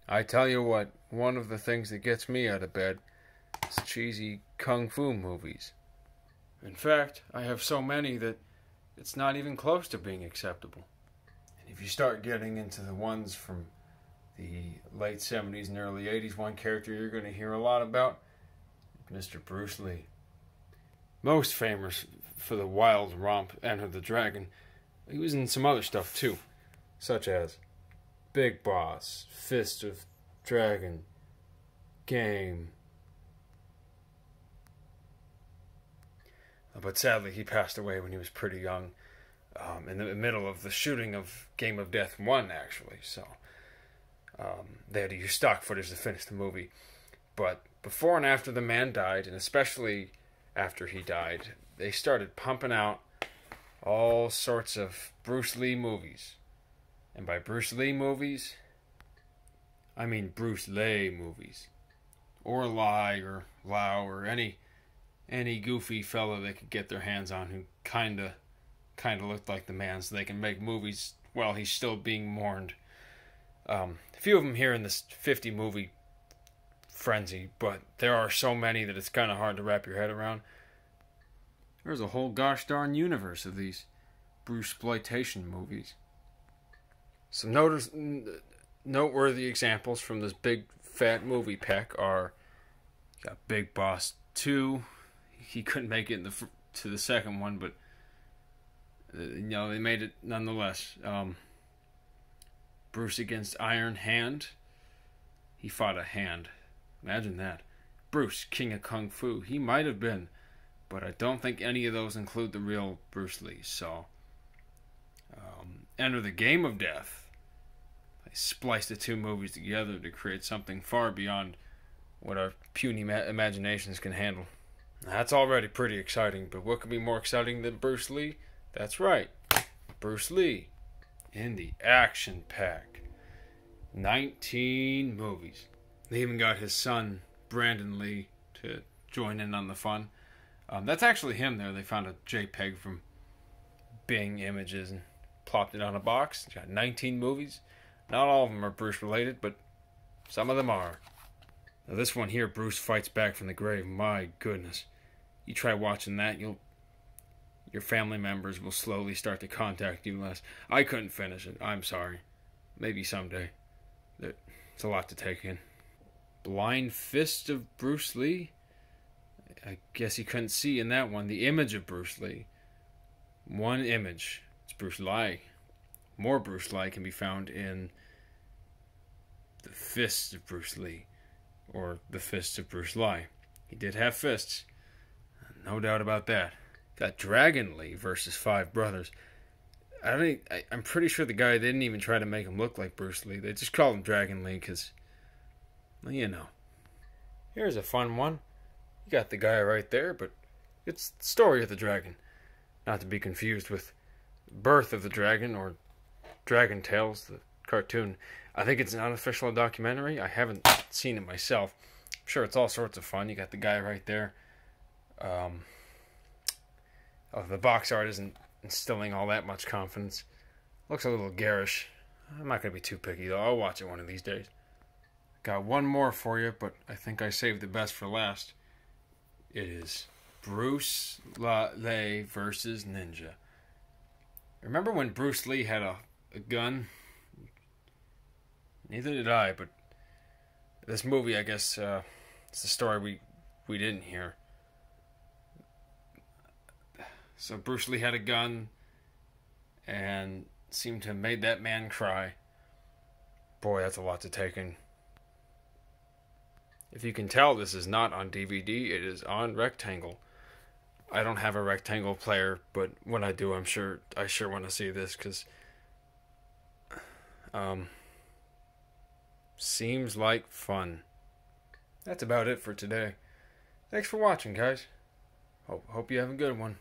I tell you what, one of the things that gets me out of bed is cheesy kung fu movies. In fact, I have so many that it's not even close to being acceptable. And if you start getting into the ones from the late 70s and early 80s, one character you're going to hear a lot about is Mr. Bruce Lee. Most famous for the wild romp Enter the Dragon, he was in some other stuff too, such as Big Boss, Fist of Dragon, Game. But sadly, he passed away when he was pretty young, in the middle of the shooting of Game of Death 1, actually. So they had to use stock footage to finish the movie. But before and after the man died, and especially after he died, they started pumping out all sorts of Bruce Lee movies. And by Bruce Lee movies, I mean Bruce Lee movies. Or Lai, or Lau, or any goofy fellow they could get their hands on who kinda looked like the man, so they can make movies while he's still being mourned. A few of them here in this 50 movie frenzy, but there are so many that it's kind of hard to wrap your head around. There's a whole gosh darn universe of these Brucesploitation movies. Some noteworthy examples from this big fat movie pack are, you got Big Boss 2. He couldn't make it to the second one, but they made it nonetheless. Bruce against Iron Hand. He fought a hand. Imagine that. Bruce, King of Kung Fu. He might have been, but I don't think any of those include the real Bruce Lee. So, Enter the Game of Death. They spliced the two movies together to create something far beyond what our puny imaginations can handle. That's already pretty exciting, but what could be more exciting than Bruce Lee? That's right, Bruce Lee in the action pack. 19 movies. They even got his son, Brandon Lee, to join in on the fun. That's actually him there. They found a JPEG from Bing Images and plopped it on a box. It's got 19 movies. Not all of them are Bruce related, but some of them are. Now this one here, Bruce fights back from the grave. My goodness. You try watching that, your family members will slowly start to contact you less. I couldn't finish it. I'm sorry. Maybe someday. It's a lot to take in. Blind Fist of Bruce Lee? I guess you couldn't see in that one the image of Bruce Lee. One image. It's Bruce Lee. More Bruce Lee can be found in the Fist of Bruce Lee. Or the Fist of Bruce Lee. He did have fists. No doubt about that. Got Dragon Lee versus Five Brothers. I'm pretty sure the guy didn't even try to make him look like Bruce Lee. They just called him Dragon Lee because, well, you know. Here's a fun one. You got the guy right there, but it's the Story of the Dragon. Not to be confused with Birth of the Dragon or Dragon Tales, the cartoon. I think it's an unofficial documentary. I haven't seen it myself. I'm sure it's all sorts of fun. You got the guy right there. The box art isn't instilling all that much confidence. Looks a little garish. I'm not going to be too picky, though. I'll watch it one of these days. Got one more for you, but I think I saved the best for last. It is Bruce Lee versus Ninja. Remember when Bruce Lee had a gun? Neither did I, but this movie, I guess, it's the story we didn't hear. So Bruce Lee had a gun and seemed to have made that man cry. Boy, that's a lot to take in. If you can tell, this is not on DVD, it is on Rectangle. I don't have a Rectangle player, but when I do, I sure want to see this, because seems like fun. That's about it for today. Thanks for watching, guys. Hope you have a good one.